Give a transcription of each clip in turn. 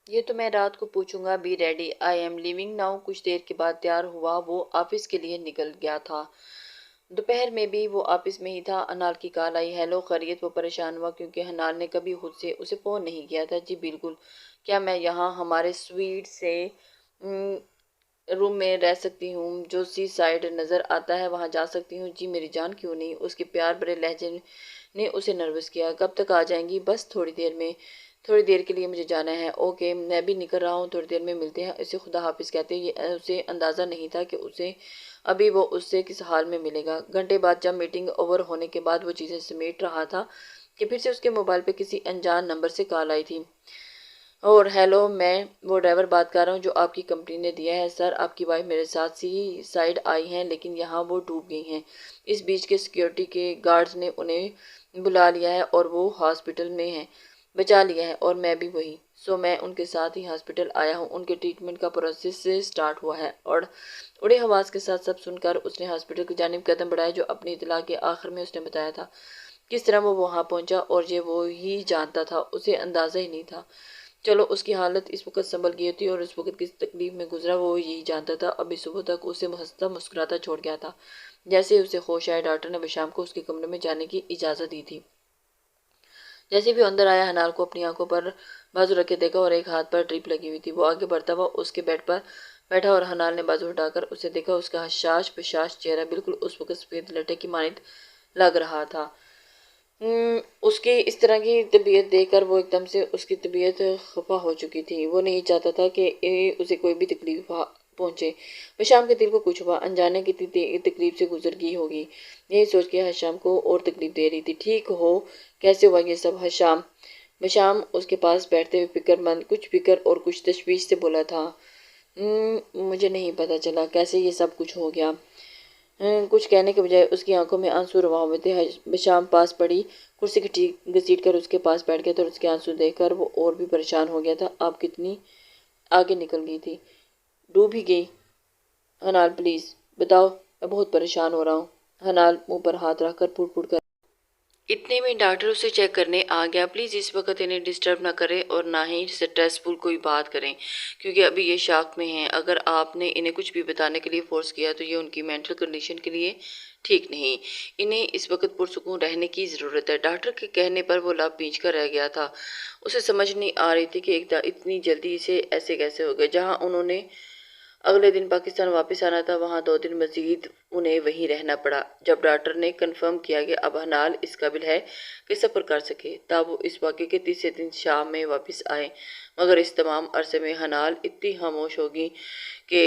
یہ تو میں رات کو پوچھوں گا۔ Be ready, I am leaving now. کچھ دیر کے بعد تیار ہوا، وہ آفس کے لیے نکل گیا تھا۔ دوپہر میں بھی وہ آفس میں ہی تھا۔ انال کی کال آئی، ہیلو خیریت؟ وہ پریشان ہوا کیونکہ انال نے کبھی خود سے اسے فون نہیں کیا تھا۔ جی بالکل، کیا میں یہاں ہمارے سویٹ سے روم میں رہ سکتی ہوں جو سی سائڈ نظر آتا ہے؟ وہاں جا سکتی ہوں؟ جی میری جان کیوں نہیں؟ اس کے پیار بھرے لہجے نے اسے نروس کیا۔ کب تک آ جائیں گی؟ بس تھوڑی دیر میں، تھوڑی دیر کے لیے مجھے جانا ہے۔ اوکے میں بھی نکل رہا ہوں، تھوڑی دیر میں ملتے ہیں۔ اسے خدا حافظ کہتے اسے اندازہ نہیں تھا کہ ابھی وہ اس سے کس حال میں ملے گا۔ گھنٹے بعد جب میٹنگ اوور ہونے کے بعد وہ چیزیں سمیٹ رہا تھا کہ پھر سے اس کے موبائل پہ کسی انجان نمبر سے کال آئی تھی۔ اور ہیلو، میں وہ ڈرائیور بات کر رہا ہوں جو آپ کی کمپنی نے دیا ہے۔ سر آپ کی وائف میرے ساتھ سی سائڈ آئی ہیں لیکن یہاں وہ ڈوب گئی ہیں۔ اس بیچ کے سیکیورٹی کے گارڈز نے انہیں بلا لیا ہے اور وہ ہاسپٹل میں ہیں۔ بچا لیا ہے، اور میں بھی وہی۔ سو میں ان کے ساتھ ہی ہاسپٹل آیا ہوں۔ ان کے ٹریٹمنٹ کا پروسیس سٹارٹ ہوا ہے۔ اور اڑے حواس کے ساتھ سب سن کر اس نے ہاسپٹل کی جانب قدم بڑھائے جو اپنی اطلاع کے آخر میں اس نے بتایا تھا۔ کس طرح وہ وہاں پہنچا اور یہ وہی جانتا تھا، اسے اندازہ ہی نہیں تھا۔ چلو اس کی حالت اس وقت سنبھل گئی تھی اور اس وقت کس تکلیف میں گزرا وہ یہی جانتا تھا۔ ابھی صبح تک اسے ہنستا مسکراتا چھوڑ گیا تھا۔ جیسے ہی اسے ہوش آیا ڈاکٹر نے بشام کو اس کے کمرے میں جانے کی اجازت دی تھی۔ جیسے بھی اندر آیا، حنال کو اپنی آنکھوں پر بازو رکھے دیکھا اور ایک ہاتھ پر ڈرپ لگی ہوئی تھی۔ وہ آگے بڑھتا ہوا اس کے بیڈ پر بیٹھا اور حنال نے بازو ہٹا کر اسے دیکھا۔ اس کا حشاش پشاش چہرہ بالکل اس وقت سفید لٹے کی مانند لگ رہا تھا۔ اس کی اس طرح کی طبیعت دیکھ کر وہ ایک دم سے اس کی طبیعت خفا ہو چکی تھی۔ وہ نہیں چاہتا تھا کہ اسے کوئی بھی تکلیف پہنچے۔ بشام کے دل کو کچھ ہوا، انجانے کتنی تکلیف سے گزر گئی ہوگی، یہی سوچ کے حشام کو اور تکلیف دے رہی تھی۔ ٹھیک ہو کیسے ہوا یہ سب حشام؟ بشام اس کے پاس بیٹھتے ہوئے فکر مند، کچھ فکر اور کچھ تشویش سے بولا تھا۔ مجھے نہیں پتا چلا کیسے یہ سب کچھ ہو گیا۔ کچھ کہنے کے بجائے اس کی آنکھوں میں آنسو رواں ہوئے تھے۔ بشام پاس پڑی کرسی گھسیٹ کر اس کے پاس بیٹھ گیا تھا اور اس کے آنسو دیکھ کر وہ اور بھی پریشان ہو گیا تھا۔ آپ کتنی آگے نکل گئی تھی؟ ڈوب ہی گئی۔ حنال پلیز بتاؤ، میں بہت پریشان ہو رہا ہوں۔ حنال منہ پر ہاتھ رکھ کر پھوٹ پھوٹ کر اتنے میں ڈاکٹر اسے چیک کرنے آ گیا۔ پلیز اس وقت انہیں ڈسٹرب نہ کریں اور نہ ہی سٹریسفل کوئی بات کریں کیونکہ ابھی یہ شاک میں ہیں۔ اگر آپ نے انہیں کچھ بھی بتانے کے لیے فورس کیا تو یہ ان کی مینٹل کنڈیشن کے لیے ٹھیک نہیں۔ انہیں اس وقت پرسکون رہنے کی ضرورت ہے۔ ڈاکٹر کے کہنے پر وہ لب بھیج کر رہ گیا تھا۔ اسے سمجھ نہیں آ رہی تھی کہ اتنی جلدی سے ایسے کیسے ہو گئے۔ جہاں انہوں نے اگلے دن پاکستان واپس آنا تھا وہاں 2 دن مزید انہیں وہیں رہنا پڑا۔ جب ڈاکٹر نے کنفرم کیا کہ اب حنال اس قابل ہے کہ سفر کر سکے تب وہ اس واقعے کے تیسرے دن شام میں واپس آئے، مگر اس تمام عرصے میں حنال اتنی خاموش ہوگی کہ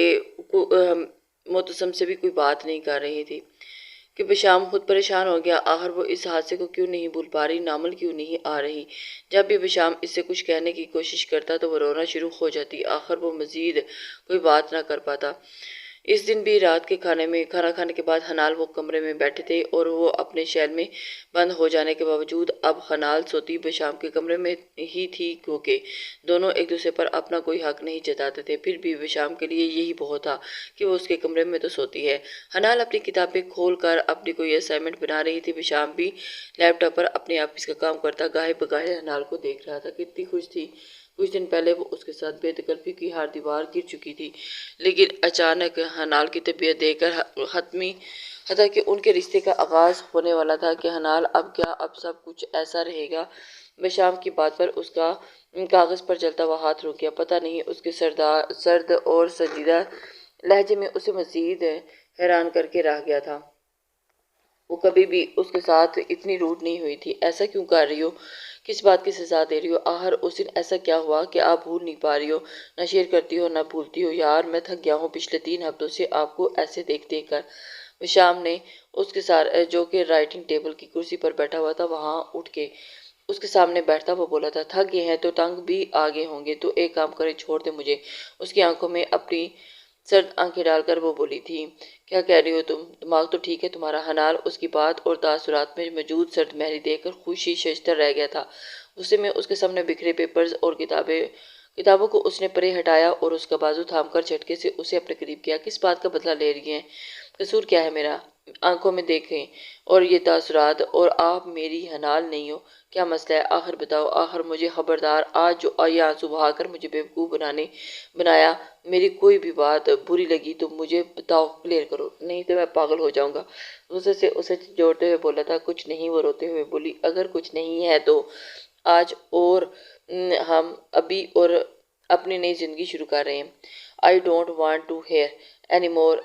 معتصم سے بھی کوئی بات نہیں کر رہی تھی کہ بشام خود پریشان ہو گیا۔ آخر وہ اس حادثے کو کیوں نہیں بھول پا رہی، نامل کیوں نہیں آ رہی؟ جب بھی بشام اس سے کچھ کہنے کی کوشش کرتا تو وہ رونا شروع ہو جاتی۔ آخر وہ مزید کوئی بات نہ کر پاتا۔ اس دن بھی رات کے کھانا کھانے کے بعد حنال وہ کمرے میں بیٹھے تھے اور وہ اپنے شیل میں بند ہو جانے کے باوجود اب حنال سوتی بشام کے کمرے میں ہی تھی کیونکہ دونوں ایک دوسرے پر اپنا کوئی حق نہیں جتاتے تھے۔ پھر بھی بشام کے لیے یہی بہت تھا کہ وہ اس کے کمرے میں تو سوتی ہے۔ حنال اپنی کتابیں کھول کر اپنی کوئی اسائنمنٹ بنا رہی تھی۔ بشام بھی لیپ ٹاپ پر اپنے آفس کا کام کرتا گاہے بگاہے حنال کو دیکھ رہا تھا۔ کتنی خوش تھی۔ کچھ دن پہلے وہ اس کے ساتھ بے تکلفی کی ہر دیوار گر چکی تھی، لیکن اچانک حنال کی طبیعت دیکھ کر حتیٰ کہ ان کے رشتے کا آغاز ہونے والا تھا کہ حنال اب کیا اب سب کچھ ایسا رہے گا؟ بشام کی بات پر اس کا کاغذ پر چلتا ہوا ہاتھ رک گیا۔ پتہ نہیں اس کے سرد اور سنجیدہ لہجے میں اسے مزید حیران کر کے رہ گیا تھا۔ وہ کبھی بھی اس کے ساتھ اتنی روڈ نہیں ہوئی تھی۔ ایسا کیوں کر رہی ہو؟ کس بات کی سزا دے رہی ہو؟ آخر اس دن ایسا کیا ہوا کہ آپ بھول نہیں پا رہی ہو؟ نہ شیئر کرتی ہو نہ بھولتی ہو۔ یار میں تھک گیا ہوں پچھلے 3 ہفتوں سے آپ کو ایسے دیکھ کر۔ بشام نے اس کے جو کہ رائٹنگ ٹیبل کی کرسی پر بیٹھا ہوا تھا وہاں اٹھ کے اس کے سامنے بیٹھتا وہ بولا تھا۔ تھک گئے ہیں تو تنگ بھی آگے ہوں گے تو ایک کام کرے، چھوڑ دے مجھے۔ اس کی آنکھوں میں اپنی سرد آنکھیں ڈال کر وہ بولی تھی۔ کیا کہہ رہی ہو تم؟ دماغ تو ٹھیک ہے تمہارا؟ حنال اس کی بات اور تاثرات میں موجود سرد مہری دیکھ کر خوشی ششدر رہ گیا تھا۔ غصے میں اس کے سامنے بکھرے پیپرز اور کتابوں کو اس نے پرے ہٹایا اور اس کا بازو تھام کر جھٹکے سے اسے اپنے قریب کیا۔ کس بات کا بدلہ لے رہی ہیں؟ قصور کیا ہے میرا؟ آنکھوں میں دیکھیں اور یہ تاثرات، اور آپ میری حنال نہیں ہو، کیا مسئلہ ہے؟ آخر بتاؤ، آخر مجھے خبردار، آج جو یہ آنسو بہا کر مجھے بیوقوف بنایا، میری کوئی بھی بات بری لگی تو مجھے بتاؤ، کلیئر کرو، نہیں تو میں پاگل ہو جاؤں گا۔ غصے سے اسے جوڑتے ہوئے بولا تھا، کچھ نہیں۔ وہ روتے ہوئے بولی، اگر کچھ نہیں ہے تو آج اور ہم ابھی اور اپنی نئی زندگی شروع کر رہے ہیں۔ I don't want to hear any more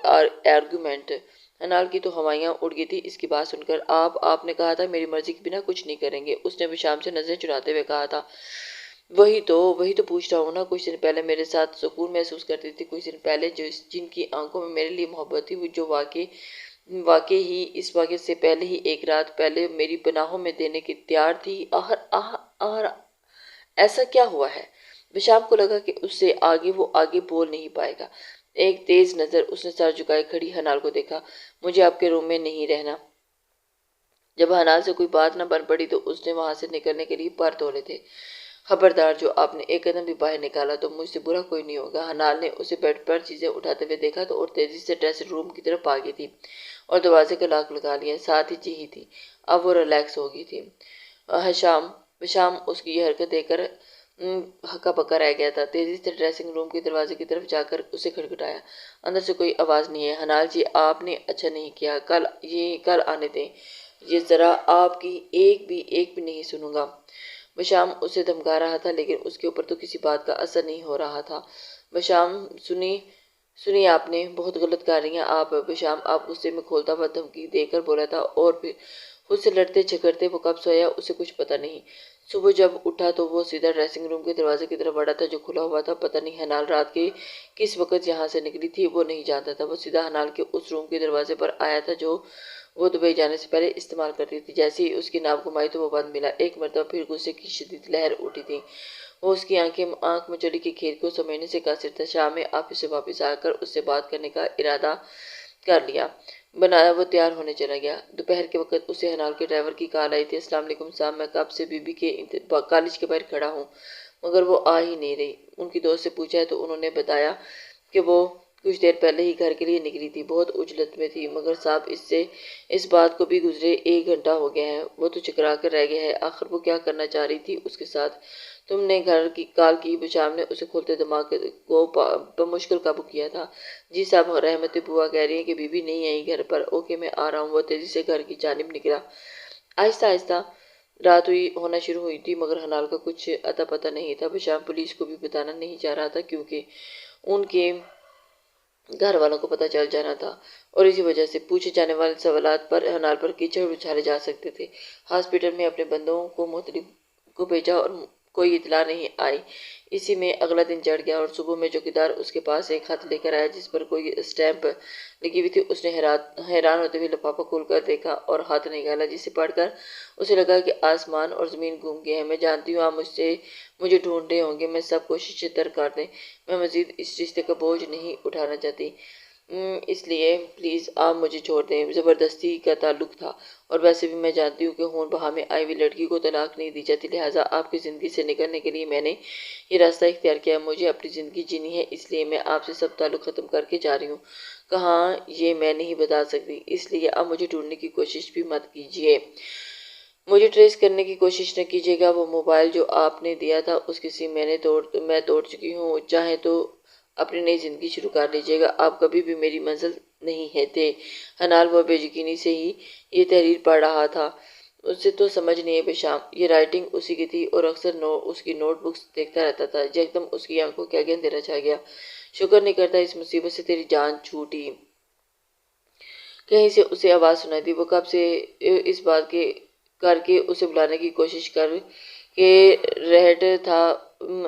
argument۔ انال کی تو ہوائیاں اڑ گئی تھی اس کی بات سن کر۔ آپ نے کہا تھا میری مرضی کے بنا کچھ نہیں کریں گے، اس نے بشام سے نظریں چراتے ہوئے کہا تھا۔ وہی تو پوچھ رہا ہوں نا، کچھ دن پہلے میرے ساتھ سکون محسوس کرتی تھی، کچھ دن پہلے جن کی آنکھوں میں میرے لیے محبت تھی، وہ جو واقع ہی اس واقعے سے پہلے ہی ایک رات پہلے میری پناہوں میں دینے کی تیار تھی۔ آخر ایسا کیا ہوا ہے؟ بشام کو لگا کہ اس سے آگے وہ آگے بول نہیں پائے گا۔ ایک تیز نظر اس نے سر جھکائے کھڑی حنال کو دیکھا۔ مجھے آپ کے روم میں نہیں رہنا۔ جب حنال سے کوئی بات نہ بن پڑی تو اس نے وہاں سے نکلنے کے لیے پر تولے تھے۔ خبردار، جو آپ نے ایک قدم بھی باہر نکالا تو مجھ سے برا کوئی نہیں ہوگا۔ حنال نے اسے بیڈ پر چیزیں اٹھاتے ہوئے دیکھا تو اور تیزی سے ڈریسنگ روم کی طرف بھاگی تھی اور دروازے کا لاک لگا لیا، ساتھ ہی چیخی تھی۔ اب وہ ریلیکس ہو گئی تھی۔ بشام اس کی یہ حرکت دیکھ کر ہکا بکا رہ گیا تھا۔ تیزی سے ڈریسنگ روم کے دروازے کی طرف جا کر اسے کھٹکھٹایا۔ اندر سے کوئی آواز نہیں ہے۔ حنال جی، آپ نے اچھا نہیں کیا، کل آنے دیں، یہ ذرا آپ کی ایک بھی نہیں سنوں گا۔ بشام اسے دھمکا رہا تھا لیکن اس کے اوپر تو کسی بات کا اثر نہیں ہو رہا تھا۔ بشام، سنی آپ نے، بہت غلط کر رہی ہیں آپ۔ بشام آپ غصے میں کھولتا ہوا دھمکی دے کر بولا تھا، اور پھر خود سے لڑتے جھگڑتے وہ کب سویا اسے کچھ پتہ نہیں۔ صبح جب اٹھا تو وہ سیدھا ڈریسنگ روم کے دروازے کی طرف بڑھا تھا جو کھلا ہوا تھا۔ پتہ نہیں حنال رات کے کس وقت یہاں سے نکلی تھی، وہ نہیں جانتا تھا۔ وہ سیدھا حنال کے اس روم کے دروازے پر آیا تھا جو وہ دبئی جانے سے پہلے استعمال کرتی تھی۔ جیسے ہی اس کی ناک گھمائی تو وہ بند ملا۔ ایک مرتبہ پھر غصے کی شدید لہر اٹھی تھی۔ وہ اس کی آنکھ مچولی کے کھیل کو سمجھنے سے قاصر تھا۔ شام میں آفس سے واپس آ کر اس سے بات کرنے کا ارادہ کر لیا بنایا وہ تیار ہونے چلا گیا۔ دوپہر کے وقت اسے حنال کے ڈرائیور کی کال آئی تھی، السلام علیکم صاحب، میں کب سے بی بی کے کالج کے باہر کھڑا ہوں مگر وہ آ ہی نہیں رہی۔ ان کی دوست سے پوچھا ہے تو انہوں نے بتایا کہ وہ کچھ دیر پہلے ہی گھر کے لیے نکلی تھی، بہت عجلت میں تھی، مگر صاحب اس بات کو بھی گزرے 1 گھنٹہ ہو گیا ہے، وہ تو چکرا کر رہ گیا ہے۔ آخر وہ کیا کرنا چاہ رہی تھی اس کے ساتھ؟ تم نے گھر کی کال کی؟ بشام نے اسے کھولتے دماغ کو بمشکل قابو کیا تھا۔ جی صاحب، رحمت بوا کہہ رہی ہیں کہ بی بی نہیں آئی گھر پر۔ اوکے، میں آ رہا ہوں۔ وہ تیزی سے گھر کی جانب نکلا۔ آہستہ آہستہ رات ہونا شروع ہوئی تھی مگر حنال کا کچھ اتا پتہ نہیں تھا۔ بشام پولیس کو بھی بتانا نہیں چاہ رہا تھا کیونکہ ان کے گھر والوں کو پتہ چل جانا تھا اور اسی وجہ سے پوچھے جانے والے سوالات پر حنال پر کیچڑ اچھالے جا سکتے تھے۔ ہاسپٹل میں اپنے بندوں کو بھیجا اور کوئی اطلاع نہیں آئی۔ اسی میں اگلا دن چڑھ گیا اور صبح میں چوکیدار اس کے پاس ایک خط لے کر آیا جس پر کوئی اسٹیمپ لگی ہوئی تھی۔ اس نے حیران ہوتے ہوئے لفافہ کھول کر دیکھا اور ہاتھ نکالا، جسے پڑھ کر اسے لگا کہ آسمان اور زمین گھوم گئے ہیں۔ میں جانتی ہوں آپ مجھے ڈھونڈ رہے ہوں گے، میں سب کوششیں ترک کر دیں، میں مزید اس رشتے کا بوجھ نہیں اٹھانا چاہتی، اس لیے پلیز آپ مجھے چھوڑ دیں۔ زبردستی کا تعلق تھا اور ویسے بھی میں جانتی ہوں کہ خون بہا میں آئی ہوئی لڑکی کو طلاق نہیں دی جاتی، لہٰذا آپ کی زندگی سے نکلنے کے لیے میں نے یہ راستہ اختیار کیا۔ مجھے اپنی زندگی جینی ہے، اس لیے میں آپ سے سب تعلق ختم کر کے جا رہی ہوں۔ کہاں یہ میں نہیں بتا سکتی، اس لیے آپ مجھے ڈھونڈنے کی کوشش بھی مت کیجیے، مجھے ٹریس کرنے کی کوشش نہ کیجیے گا۔ وہ موبائل جو آپ نے دیا تھا اس کی سم میں توڑ چکی ہوں، چاہیں تو اپنی نئی زندگی شروع کر لیجیے گا، آپ کبھی بھی میری منزل نہیں ہے تھے۔ حنال وہ بے یقینی سے ہی یہ تحریر پڑھ رہا تھا۔ اسے تو سمجھ نہیں ہے بشام، یہ رائٹنگ اسی کی تھی اور اکثر اس کی نوٹ بکس دیکھتا رہتا تھا۔ یکدم اس کی آنکھوں کے آگے اندھیرا چھا گیا۔ شکر نہیں کرتا اس مصیبت سے تیری جان چھوٹی۔ کہیں سے اسے آواز سنائی دی۔ وہ کب سے اس بات کر کے اسے بلانے کی کوشش کر کے رہٹ تھا،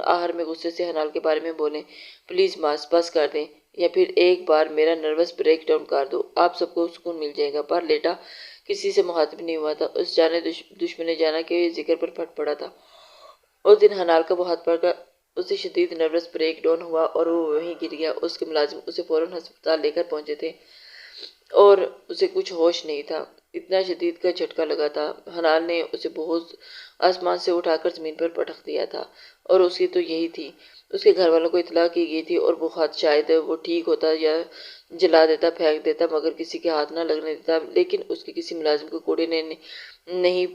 آخر میں غصے سے حنال کے بارے میں بولیں، پلیز ماس، بس کر دیں یا پھر ایک بار میرا نروس بریک ڈاؤن کر دو، آپ سب کو سکون مل جائے گا۔ پر لیٹا کسی سے مخاطب نہیں ہوا تھا، اس جانے دشمن جانا کے ذکر پر پھٹ پڑا تھا۔ اس دن حنال کا وہ ہاتھ پڑ کر اسے شدید نروس بریک ڈاؤن ہوا اور وہ وہیں گر گیا۔ اس کے ملازم اسے فوراً ہسپتال لے کر پہنچے تھے اور اسے کچھ ہوش نہیں تھا، اتنا شدید کا جھٹکا لگا تھا۔ حنال نے اسے بہت آسمان سے اٹھا کر زمین پر پٹک دیا تھا اور اس کی تو یہی تھی اس کے گھر والوں کو اطلاع کی گئی تھی اور وہ خط شاید وہ ٹھیک ہوتا یا جلا دیتا، پھینک دیتا، مگر کسی کے ہاتھ نہ لگنے دیتا۔ لیکن اس کے کسی ملازم کو کوڑے نے نہیں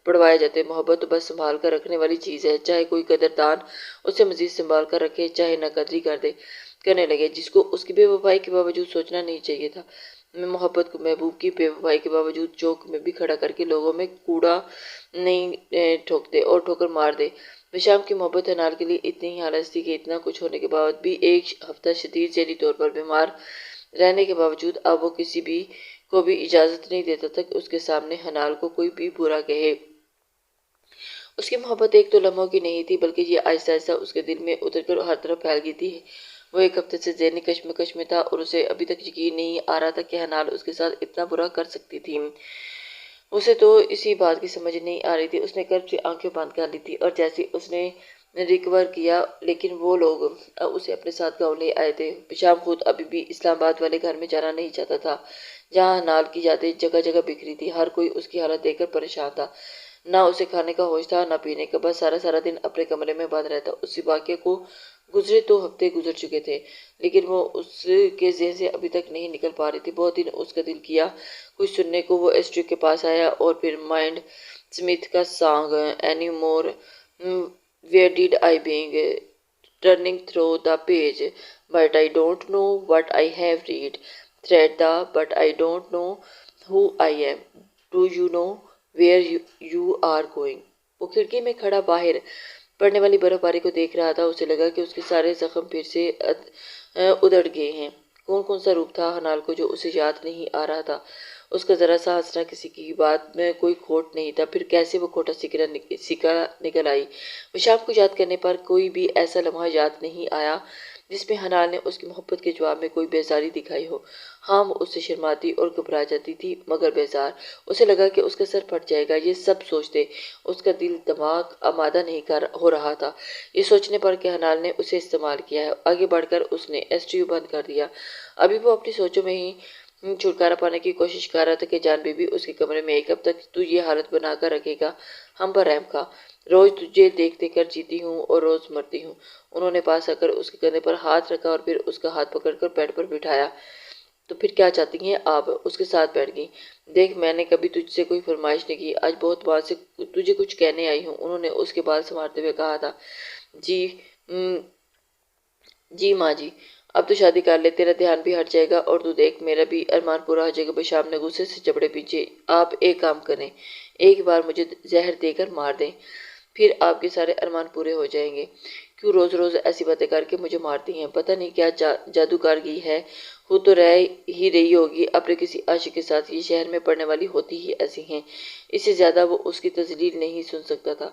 پڑوائے جاتے۔ محبت تو بس سنبھال کر رکھنے والی چیز ہے، چاہے کوئی قدردان اسے مزید سنبھال کر رکھے، چاہے نہ قدری کرنے لگے، جس کو اس کی بے وفائی کے باوجود سوچنا نہیں چاہیے تھا۔ میں محبت کو محبوب کی بے وفائی کے باوجود چوک میں بھی کھڑا کر کے لوگوں میں کوڑا نہیں ٹھوک دے اور ٹھوکر مار دے۔ بشام کی محبت حنال کے لیے اتنی ہی حالت تھی کہ اتنا کچھ ہونے کے بعد بھی، ایک ہفتہ شدید ذہنی طور پر بیمار رہنے کے باوجود، اب وہ کسی بھی کو بھی اجازت نہیں دیتا تھا کہ اس کے سامنے حنال کو کوئی بھی برا کہے۔ اس کی محبت ایک تو لمحوں کی نہیں تھی، بلکہ یہ آہستہ آہستہ اس کے دل میں اتر کر ہر طرف پھیل گئی تھی۔ وہ ایک ہفتے سے ذہنی کشمکش میں تھا اور اسے ابھی تک یقین نہیں آ رہا تھا کہ حنال اس کے ساتھ اتنا برا کر سکتی تھی۔ اسے تو اسی بات کی سمجھ نہیں آ رہی تھی۔ اس نے کرب سے آنکھیں بند کر لی تھی اور جیسے اس نے ریکور کیا، لیکن وہ لوگ اسے اپنے ساتھ گاؤں لے آئے تھے۔ بشام خود ابھی بھی اسلام آباد والے گھر میں جانا نہیں چاہتا تھا، جہاں حنال کی یادیں جگہ جگہ بکھری تھی۔ ہر کوئی اس کی حالت دیکھ کر پریشان تھا، نہ اسے کھانے کا ہوش تھا نہ پینے کا، بس سارا دن اپنے کمرے میں بند رہتا۔ اس واقعے کو گزرے 2 ہفتے گزر چکے تھے، لیکن وہ اس کے ذہن سے ابھی تک نہیں نکل پا رہی تھی۔ بہت دن اس کا دل کیا کچھ سننے کو۔ وہ ایسٹری کے پاس آیا اور پھر مائنڈ اسمتھ کا song "any more where dead I being turning through the page, but I don't know what I have read. Thread the but I don't know who I am. Do you know where you are going?" وہ کھڑکی میں کھڑا باہر پڑنے والی برف باری کو دیکھ رہا تھا۔ اسے لگا کہ اس کے سارے زخم پھر سے ادھڑ گئے ہیں۔ کون سا روپ تھا حنال کو جو اسے یاد نہیں آ رہا تھا؟ اس کا ذرا سا ہنسنا، کسی کی بات میں کوئی کھوٹ نہیں تھا، پھر کیسے وہ کھوٹا سکہ نکل آئی۔ بشام کو یاد کرنے پر کوئی بھی ایسا لمحہ یاد نہیں آیا جس میں حنال نے اس کی محبت کے جواب میں کوئی بیزاری دکھائی ہو۔ ہاں، وہ اس سے شرماتی اور گھبرا جاتی تھی، مگر بیزار۔ اسے لگا کہ اس کا سر پھٹ جائے گا۔ یہ سب سوچتے اس کا دل دماغ آمادہ نہیں ہو رہا تھا، یہ سوچنے پر کہ حنال نے اسے استعمال کیا ہے۔ آگے بڑھ کر اس نے ایسٹری بند کر دیا۔ ابھی وہ اپنی سوچوں میں ہی چھٹکارا پانے کی کوشش کر رہا تھا کہ جان بی بی اس کے کمرے میں ایک ہفتہ تو یہ حالت بنا کر رکھے گا، ہم پر رحم کھا۔ روز تجھے دیکھ کر جیتی ہوں اور روز مرتی ہوں۔ انہوں نے پاس آ کر اس کے کندھے پر ہاتھ رکھا اور پھر اس کا ہاتھ پکڑ کر بیڈ پر بٹھایا۔ تو پھر کیا چاہتی ہیں آپ؟ اس کے ساتھ بیٹھ گئی۔ دیکھ، میں نے کبھی تجھ سے کوئی فرمائش نہیں کی، آج بہت بعد سے تجھے کچھ کہنے آئی ہوں۔ انہوں نے اس کے بال سنوارتے ہوئے کہا تھا۔ جی ماں جی، اب تو شادی کر لے، تیرا دھیان بھی ہٹ جائے گا اور تو دیکھ میرا بھی ارمان پورا ہو جائے گا۔ بشام نے غصے سے جبڑے پیچھے۔ آپ ایک کام کریں، ایک بار مجھے زہر دے کر مار دیں، پھر آپ کے سارے ارمان پورے ہو جائیں گے۔ کیوں روز روز ایسی باتیں کر کے مجھے مارتی ہیں؟ پتہ نہیں کیا جادوگرگی ہے، ہو تو رہ ہی رہی ہوگی اپنے کسی عاشق کے ساتھ۔ یہ شہر میں پڑھنے والی ہوتی ہی ایسی ہیں، اس سے زیادہ وہ اس کی تذلیل نہیں سن سکتا تھا۔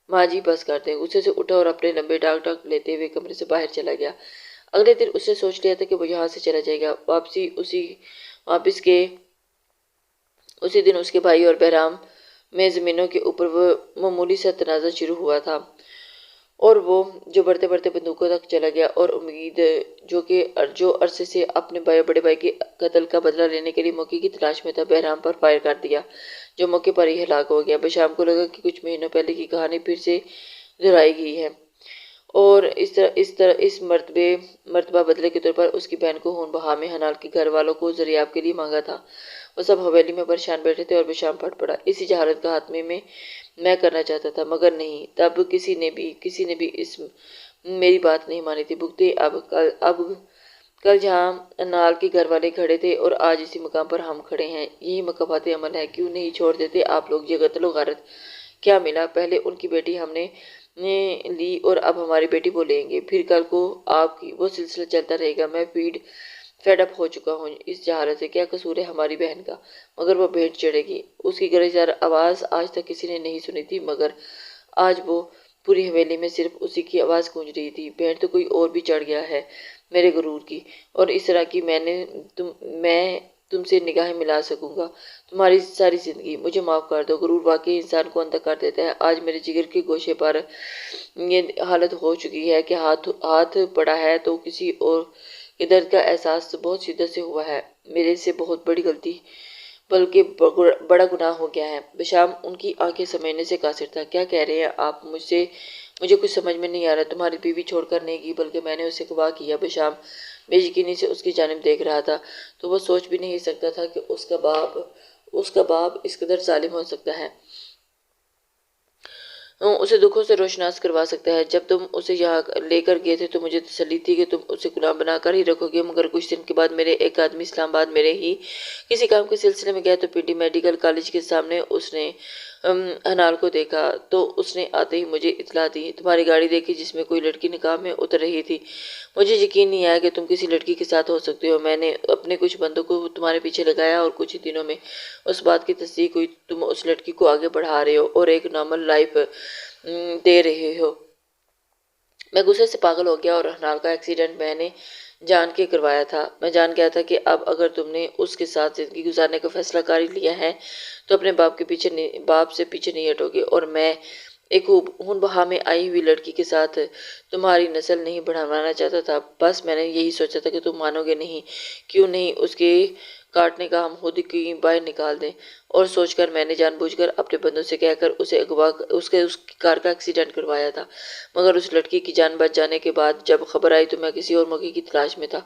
ماں جی بس کر دیں۔ غصے سے اٹھا اور اپنے لمبے ڈاک لیتے ہوئے کمرے سے باہر چلا گیا۔ اگلے دن اس نے سوچ لیا تھا کہ وہ یہاں سے چلا جائے گا۔ واپس کے اسی دن اس کے بھائی اور بہرام میں زمینوں کے اوپر وہ معمولی سا تنازع شروع ہوا تھا، اور وہ جو بڑھتے بڑھتے بندوقوں تک چلا گیا، اور امید جو عرصے سے اپنے بڑے بھائی کے قتل کا بدلہ لینے کے لیے موقع کی تلاش میں تھا، بہرام پر فائر کر دیا، جو موقع پر ہی ہلاک ہو گیا۔ بشام کو لگا کہ کچھ مہینوں پہلے کی کہانی پھر سے دہرائی گئی ہے، اور اس مرتبہ بدلے کے طور پر اس کی بہن کو خون بہا میں حنال کے گھر والوں کو زریاب کے لیے مانگا تھا۔ وہ سب حویلی میں پریشان بیٹھے تھے اور بشام پھٹ پڑا۔ اسی جہالت کا خاتمہ میں کرنا چاہتا تھا، مگر نہیں، تب کسی نے بھی میری بات نہیں مانی تھی۔ بھگتے اب کل جہاں حنال کے گھر والے کھڑے تھے اور آج اسی مقام پر ہم کھڑے ہیں، یہی مکافات عمل ہے۔ کیوں نہیں چھوڑ دیتے آپ لوگ یہ قتل و غارت؟ کیا ملا؟ پہلے ان کی بیٹی ہم نے لی اور اب ہماری بیٹی وہ لیں گے، پھر کل کو آپ کی، وہ سلسلہ چلتا رہے گا۔ میں فیڈ اپ ہو چکا ہوں اس جہالت سے۔ کیا قصور ہے ہماری بہن کا؟ مگر وہ بھیٹ چڑھے گی۔ اس کی گرجدار آواز آج تک کسی نے نہیں سنی تھی، مگر آج وہ پوری حویلی میں صرف اسی کی آواز گونج رہی تھی۔ بھیٹ تو کوئی اور بھی چڑھ گیا ہے میرے غرور کی، اور اس طرح کی میں تم سے نگاہیں ملا سکوں گا تمہاری ساری زندگی۔ مجھے معاف کر دو۔ غرور واقعی انسان کو اندھا کر دیتا ہے۔ آج میرے جگر کے گوشے پر یہ حالت ہو چکی ہے کہ ہاتھ پڑا ہے تو کسی اور کے درد کا احساس بہت شدت سے ہوا ہے۔ میرے سے بہت بڑی غلطی، بلکہ بڑا گناہ ہو گیا ہے۔ بشام ان کی آنکھیں سمیٹنے سے قاصر تھا۔ کیا کہہ رہے ہیں آپ؟ مجھ سے مجھے کچھ سمجھ میں نہیں آ رہا، تمہاری بیوی چھوڑ کر نہیں گئی بلکہ میں نے اسے اغوا کیا۔ بشام بے یقینی سے اس کی جانب دیکھ رہا تھا، تو وہ سوچ بھی نہیں سکتا تھا کہ اس کا باپ اس قدر ظالم ہو سکتا ہے، اسے دکھوں سے روشناس کروا سکتا ہے۔ جب تم اسے یہاں لے کر گئے تھے تو مجھے تسلی تھی کہ تم اسے غلام بنا کر ہی رکھو گے، مگر کچھ دن کے بعد میرے ایک آدمی اسلام آباد میرے ہی کسی کام کے سلسلے میں گیا تو پنڈی میڈیکل کالج کے سامنے اس نے ہنال کو دیکھا، تو اس نے آتے ہی مجھے اطلاع دی۔ تمہاری گاڑی دیکھی جس میں کوئی لڑکی نکاح میں اتر رہی تھی۔ مجھے یقین نہیں آیا کہ تم کسی لڑکی کے ساتھ ہو سکتے ہو۔ میں نے اپنے کچھ بندوں کو تمہارے پیچھے لگایا اور کچھ ہی دنوں میں اس بات کی تصدیق ہوئی، تم اس لڑکی کو آگے بڑھا رہے ہو اور ایک نارمل لائف دے رہے ہو۔ میں غصے سے پاگل ہو گیا، اور ہنال کا ایکسیڈنٹ میں نے جان کے کروایا تھا۔ میں جان گیا تھا کہ اب اگر تم نے اس کے ساتھ زندگی گزارنے کا فیصلہ کر لیا ہے تو اپنے باپ سے پیچھے نہیں ہٹو گے، اور میں ایک خون بہا میں آئی ہوئی لڑکی کے ساتھ تمہاری نسل نہیں بڑھانا چاہتا تھا۔ بس میں نے یہی سوچا تھا کہ تم مانو گے نہیں، کیوں نہیں اس کے کاٹنے کا ہم خود کی باہر نکال دیں، اور سوچ کر میں نے جان بوجھ کر اپنے بندوں سے کہہ کر اس کی کار کا ایکسیڈنٹ کروایا تھا، مگر اس لڑکی کی جان بچ جانے کے بعد جب خبر آئی تو میں کسی اور موقع کی تلاش میں تھا۔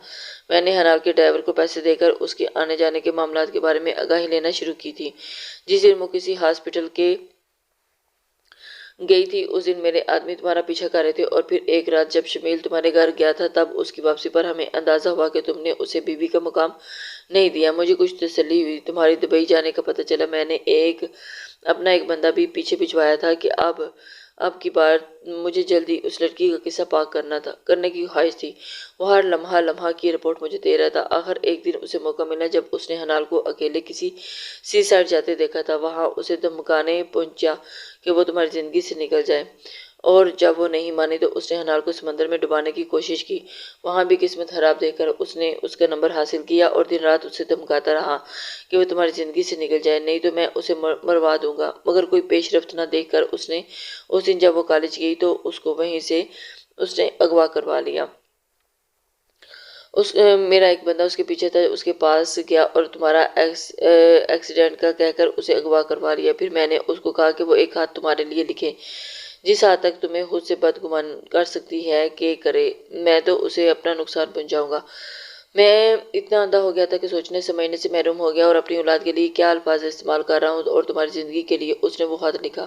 میں نے ہنال کے ڈرائیور کو پیسے دے کر اس کے آنے جانے کے معاملات کے بارے میں آگاہی لینا شروع کی تھی۔ جس دن وہ کسی ہاسپٹل کے گئی تھی اس دن میرے آدمی تمہارا پیچھا کر رہے تھے، اور پھر ایک رات جب شمیل تمہارے گھر گیا تھا تب اس کی واپسی پر ہمیں اندازہ ہوا کہ تم نے اسے بیوی کا مقام نہیں دیا۔ مجھے کچھ تسلی ہوئی، تمہاری دبئی جانے کا پتہ چلا۔ میں نے اپنا ایک بندہ بھی پیچھے بھجوایا تھا کہ اب کی بار مجھے جلدی اس لڑکی کا قصہ پاک کرنے کی خواہش تھی۔ وہ ہر لمحہ کی رپورٹ مجھے دے رہا تھا۔ آخر ایک دن اسے موقع ملا جب اس نے ہنال کو اکیلے کسی سی سائڈ جاتے دیکھا تھا۔ وہاں اسے دھمکانے پہنچا کہ وہ تمہاری زندگی سے نکل جائے، اور جب وہ نہیں مانی تو اس نے ہنال کو سمندر میں ڈبانے کی کوشش کی۔ وہاں بھی قسمت خراب دیکھ کر اس نے اس کا نمبر حاصل کیا اور دن رات اسے دھمکاتا رہا کہ وہ تمہاری زندگی سے نکل جائے، نہیں تو میں اسے مروا دوں گا، مگر کوئی پیش رفت نہ دیکھ کر اس دن جب وہ کالج گئی تو اس کو وہیں سے اس نے اغوا کروا لیا۔ میرا ایک بندہ اس کے پیچھے تھا، اس کے پاس گیا اور تمہارا ایکسیڈنٹ کا کہہ کر اسے اغوا کروا لیا۔ پھر میں نے اس کو کہا کہ وہ ایک ہاتھ تمہارے لیے لکھے، جس حد تک تمہیں خود سے بدگمان کر سکتی ہے کہ کرے، میں تو اسے اپنا نقصان پہنچاؤں گا۔ میں اتنا اندھا ہو گیا تھا کہ سوچنے سمجھنے سے محروم ہو گیا، اور اپنی اولاد کے لیے کیا الفاظ استعمال کر رہا ہوں، اور تمہاری زندگی کے لیے اس نے وہ خط لکھا۔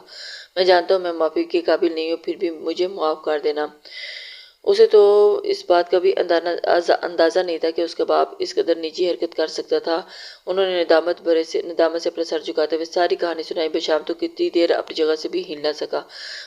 میں جانتا ہوں میں معافی کے قابل نہیں ہوں، پھر بھی مجھے معاف کر دینا۔ اسے تو اس بات کا بھی اندازہ نہیں تھا کہ اس کا باپ اس قدر نیچی حرکت کر سکتا تھا۔ انہوں نے ندامت سے اپنا سر جھکاتے ہوئے ساری کہانی سنائی۔ بشام تو کتنی دیر اپنی جگہ سے بھی ہل نہ سکا۔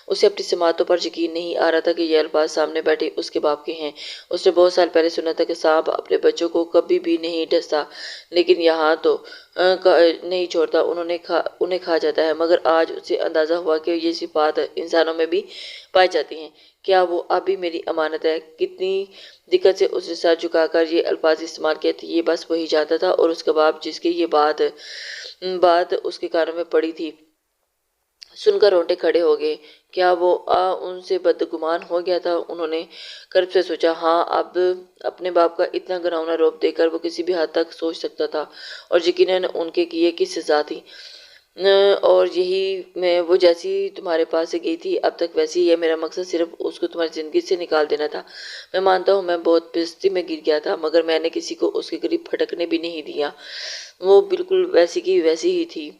اسے اپنی سماعتوں پر یقین نہیں آ رہا تھا کہ یہ الفاظ سامنے بیٹھے اس کے باپ کے ہیں۔ اس نے بہت سال پہلے سنا تھا کہ سانپ اپنے بچوں کو کبھی بھی نہیں ڈستا، لیکن یہاں تو نہیں چھوڑتا، انہیں کھا جاتا ہے، مگر آج اسے اندازہ ہوا کہ یہ صفات انسانوں میں بھی پائی جاتی ہیں۔ کیا وہ اب بھی میری امانت ہے؟ کتنی دقت سے اس نے سر جھکا کر یہ الفاظ استعمال کیے تھے، یہ بس وہی جانتا تھا، اور اس کا باپ جس کی یہ بات اس کے کانوں میں پڑی تھی سن کر رونگٹے کھڑے ہو گئے۔ کیا وہ ان سے بدگمان ہو گیا تھا؟ انہوں نے کرب سے سوچا۔ ہاں، اب اپنے باپ کا اتنا گھناؤنا روپ دیکھ کر وہ کسی بھی حد تک سوچ سکتا تھا، اور یقیناً ان کے کیے کی سزا تھی، اور یہی وہ جیسی تمہارے پاس سے گئی تھی اب تک ویسی ہی ہے۔ میرا مقصد صرف اس کو تمہاری زندگی سے نکال دینا تھا۔ میں مانتا ہوں میں بہت پستی میں گر گیا تھا، مگر میں نے کسی کو اس کے قریب پھٹکنے بھی نہیں دیا۔ وہ بالکل ویسی کی ویسی ہی تھی،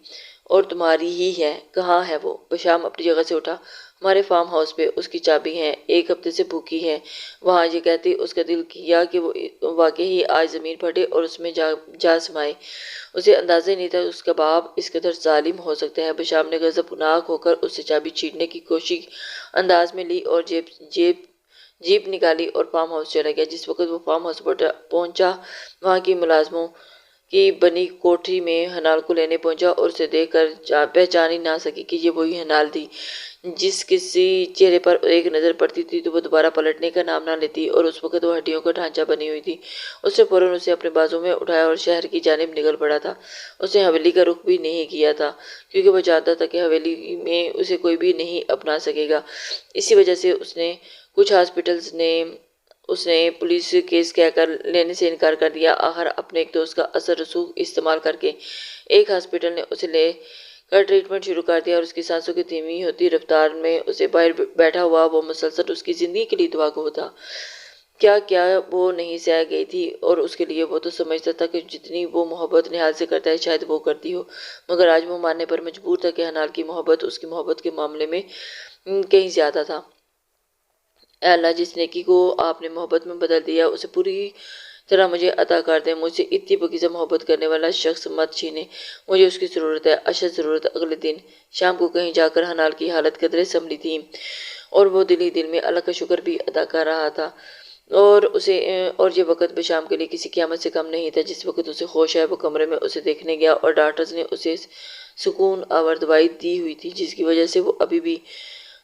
اور تمہاری ہی ہے۔ کہاں ہے وہ؟ بشام اپنی جگہ سے اٹھا۔ ہمارے فارم ہاؤس پہ، اس کی چابی ہے، ایک ہفتے سے بھوکی ہے وہاں۔ یہ کہتے اس کا دل کیا کہ وہ واقعی آج زمین پھٹے اور اس میں جا سمائے۔ اسے اندازہ ہی نہیں تھا اس کا باپ اس قدر ظالم ہو سکتا ہے۔ بشام نے غضبناک ہو کر اس سے چابی چھیننے کی کوشش انداز میں لی اور جیپ نکالی اور فارم ہاؤس چلا گیا۔ جس وقت وہ فارم ہاؤس پہنچا، وہاں کی ملازموں کی بنی کوٹھی میں ہنال کو لینے پہنچا، اور اسے دیکھ کر پہچان ہی نہ سکی کہ یہ وہی ہنال تھی۔ جس کسی چہرے پر ایک نظر پڑتی تھی تو وہ دوبارہ پلٹنے کا نام نہ لیتی، اور اس وقت وہ ہڈیوں کا ڈھانچہ بنی ہوئی تھی۔ اس نے فوراً اسے اپنے بازو میں اٹھایا اور شہر کی جانب نکل پڑا تھا۔ اس نے حویلی کا رخ بھی نہیں کیا تھا، کیونکہ وہ جانتا تھا کہ حویلی میں اسے کوئی بھی نہیں اپنا سکے گا۔ اسی وجہ سے کچھ ہاسپٹلز نے اس نے پولیس کیس کہہ کر لینے سے انکار کر دیا۔ آخر اپنے ایک دوست کا اثر رسوخ استعمال کر کے ایک ہاسپٹل نے اسے لے کا ٹریٹمنٹ شروع کر دیا اور اس کی سانسوں کی دھیمی ہوتی رفتار میں اسے باہر بیٹھا ہوا وہ مسلسل اس کی زندگی کے لیے دعا گو تھا۔ کیا کیا وہ نہیں سہ گئی تھی، اور اس کے لیے وہ تو سمجھتا تھا کہ جتنی وہ محبت نہال سے کرتا ہے شاید وہ کرتی ہو، مگر آج وہ ماننے پر مجبور تھا کہ نہال کی محبت اس کی محبت کے معاملے میں کہیں زیادہ تھا۔ اے اللہ، جس نیکی کو آپ نے محبت میں بدل دیا اسے پوری طرح مجھے عطا کر دیں، مجھ سے اتنی پاکیزہ محبت کرنے والا شخص مت چھینے، مجھے اس کی ضرورت ہے، اشد ضرورت۔ اگلے دن شام کو کہیں جا کر نہال کی حالت قدرے سنبھلی تھی اور وہ دل ہی دل میں اللہ کا شکر بھی ادا کر رہا تھا، اور یہ وقت بشام کے لیے کسی قیامت سے کم نہیں تھا۔ جس وقت اسے ہوش آیا وہ کمرے میں اسے دیکھنے گیا اور ڈاکٹرز نے اسے سکون آور دوائی دی ہوئی تھی جس کی وجہ سے وہ ابھی بھی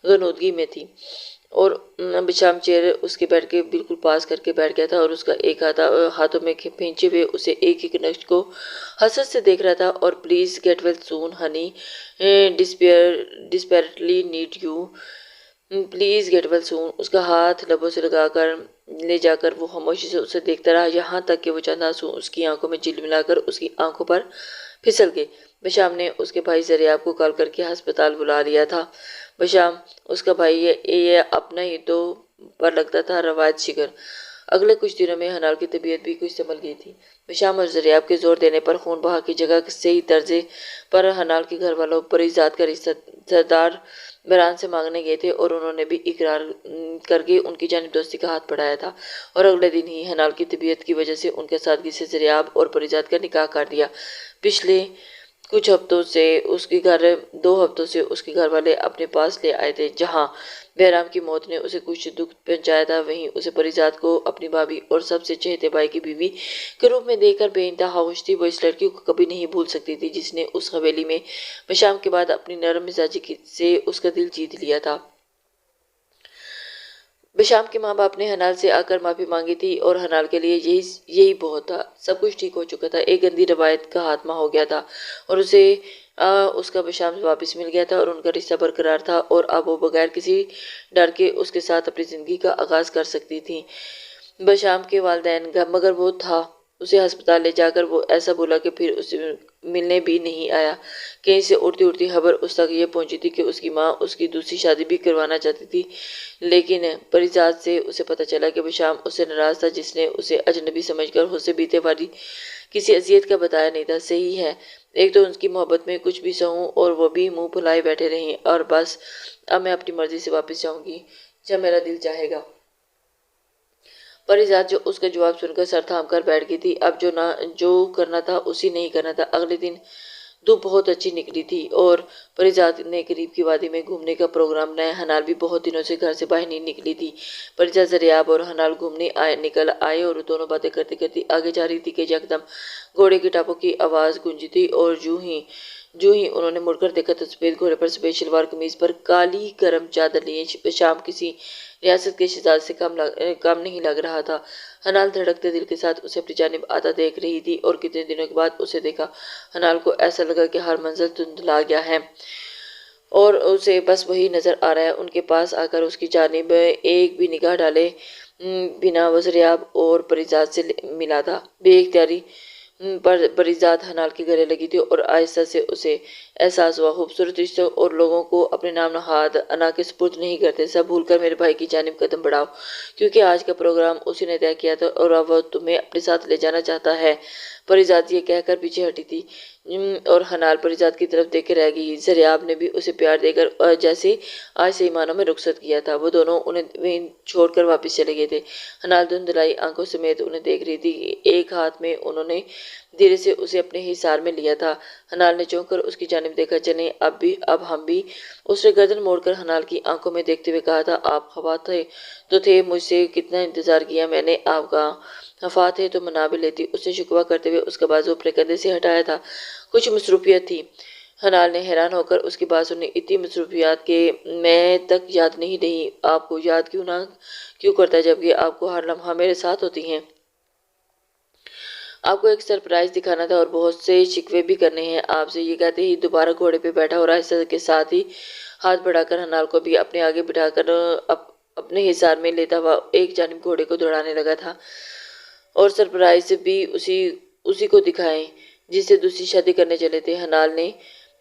غنودگی میں تھی، اور بشام چیئر اس کے بیٹھ کے بالکل پاس کر کے بیٹھ گیا تھا اور اس کا ایک ہاتھوں میں پھینچے ہوئے اسے ایک ایک نقش کو حسرت سے دیکھ رہا تھا، اور please get well soon honey, desperately need you, please get well soon. اس کا ہاتھ لبوں سے لے جا کر وہ خاموشی سے اسے دیکھتا رہا یہاں تک کہ وہ چند آنسو اس کی آنکھوں میں جل ملا کر اس کی آنکھوں پر پھسل گئے۔ بشام نے اس کے بھائی زریاب کو کال کر کے ہسپتال بلا لیا تھا۔ بشام، اس کا بھائی، یہ اپنا ہی تو پر لگتا تھا روایت شکر۔ اگلے کچھ دنوں میں نہال کی طبیعت بھی کچھ سنبھل گئی تھی۔ بشام اور زریاب کے زور دینے پر خون بہا کی جگہ صحیح درجے پر نہال کے گھر والوں پریزاد کا رشتہ دار بران سے مانگنے گئے تھے، اور انہوں نے بھی اقرار کر کے ان کی جانب دوستی کا ہاتھ بڑھایا تھا، اور اگلے دن ہی نہال کی طبیعت کی وجہ سے ان کے سادگی سے زریاب اور پریزاد کا نکاح کر دیا۔ پچھلے کچھ ہفتوں سے اس کے گھر والے اپنے پاس لے آئے تھے۔ جہاں بہرام کی موت نے اسے کچھ دکھ پہنچایا تھا، وہیں اسے پریزاد کو اپنی بھابھی اور سب سے چہیتے بھائی کی بیوی کے روپ میں دیکھ کر بے انتہا خوش تھی۔ وہ اس لڑکی کو کبھی نہیں بھول سکتی تھی جس نے اس حویلی میں بشام کے بعد اپنی نرم مزاجی سے اس کا دل جیت لیا تھا۔ بشام کے ماں باپ نے نہال سے آ کر معافی مانگی تھی، اور نہال کے لیے یہی بہت تھا۔ سب کچھ ٹھیک ہو چکا تھا، ایک گندی روایت کا خاتمہ ہو گیا تھا، اور اسے اس کا بشام واپس مل گیا تھا، اور ان کا رشتہ برقرار تھا، اور اب وہ بغیر کسی ڈر کے اس کے ساتھ اپنی زندگی کا آغاز کر سکتی تھی۔ بشام کے والدین مگر وہ تھا اسے ہسپتال لے جا کر وہ ایسا بولا کہ پھر اسے ملنے بھی نہیں آیا۔ کہیں سے اڑتی اڑتی خبر اس تک یہ پہنچی تھی کہ اس کی ماں اس کی دوسری شادی بھی کروانا چاہتی تھی، لیکن پریزاد سے اسے پتہ چلا کہ بشام اس سے ناراض تھا جس نے اسے اجنبی سمجھ کر خود سے بیتے والی کسی اذیت کا بتایا نہیں تھا۔ صحیح ہے، ایک تو ان کی محبت میں کچھ بھی سہوں اور وہ بھی منہ پھلائے بیٹھے رہیں، اور بس اب میں اپنی مرضی سے واپس جاؤں گی جب میرا دل چاہے گا۔ پریزاد جو اس کا جواب سن کر سر تھام کر بیٹھ گئی تھی، اب جو کرنا تھا اسی نہیں کرنا تھا۔ اگلے دن دھوپ بہت اچھی نکلی تھی اور پریزاد نے قریب کی وادی میں گھومنے کا پروگرام بنایا۔ نہال بھی بہت دنوں سے گھر سے باہر نہیں نکلی تھی۔ پریزاد، زریاب اور نہال گھومنے نکل آئے اور دونوں باتیں کرتے کرتے آگے جا رہی تھی کہ یکدم گھوڑے کے ٹاپوں کی آواز گونجی تھی، اور جو ہی انہوں نے مڑ کر دیکھا تو سفید گھوڑے پر سفید شلوار قمیض پر کالی گرم چادر لیے شام کسی ریاست کے شہزادے سے کم نہیں لگ رہا تھا۔ نہال دھڑکتے دل کے ساتھ اسے اپنی جانب آتا دیکھ رہی تھی، اور کتنے دنوں کے بعد اسے دیکھا نہال کو ایسا لگا کہ ہر منظر دھندلا گیا ہے اور اسے بس وہی نظر آ رہا ہے۔ ان کے پاس آ کر اس کی جانب ایک بھی نگاہ ڈالے بنا وہ زریاب اور پریزاد سے ملا تھا۔ بے اختیاری پریزاد نہال کے گلے لگی تھی، اور آہستہ سے اسے احساس ہوا خوبصورت رشتوں اور لوگوں کو اپنے نام نہاد انا کے سپرد نہیں کرتے۔ سب بھول کر میرے بھائی کی جانب قدم بڑھاؤ، کیونکہ آج کا پروگرام اسی نے طے کیا تھا اور اب وہ تمہیں اپنے ساتھ لے جانا چاہتا ہے۔ پریزاد یہ کہہ کر پیچھے ہٹی تھی، اور نہال پریزاد کی طرف دیکھ کے رہ گئی۔ زریاب نے بھی اسے پیار دے کر جیسے آج صحیح معنوں میں رخصت کیا تھا۔ وہ دونوں انہیں چھوڑ کر واپس چلے گئے تھے۔ نہال دھندلائی آنکھوں سمیت انہیں دیکھ رہی تھی۔ ایک ہاتھ میں انہوں نے دھیرے سے اسے اپنے حصار میں لیا تھا۔ نہال نے چونک کر اس کی جانب دیکھا۔ چلیں اب ہم بھی۔ اس نے گردن موڑ کر نہال کی آنکھوں میں دیکھتے ہوئے کہا تھا، آپ خفا تو تھے، مجھ سے کتنا انتظار کیا میں نے آپ کا۔ خفا تھے تو منا بھی لیتی۔ اس نے شکوہ کرتے ہوئے اس کا بازو اپنے کندھے سے ہٹایا تھا۔ کچھ مصروفیت تھی۔ نہال نے حیران ہو کر اس کی بات سنی۔ اتنی مصروفیات کہ میں تک یاد نہیں رہی۔ آپ کو یاد کیوں کرتا جبکہ آپ کو ہر لمحہ میرے ساتھ ہوتی ہیں؟ آپ کو ایک سرپرائز دکھانا تھا اور بہت سے شکوے بھی کرنے ہیں آپ سے۔ یہ کہتے ہی دوبارہ گھوڑے پہ بیٹھا اور آہستہ کے ساتھ ہی ہاتھ بڑھا کر نہال کو بھی اپنے آگے بٹھا کر اپنے حصار میں لیتا ہوا ایک جانب گھوڑے کو دوڑانے لگا تھا، اور سرپرائز بھی اسی کو دکھائیں جس سے دوسری شادی کرنے چلے تھے۔ نہال نے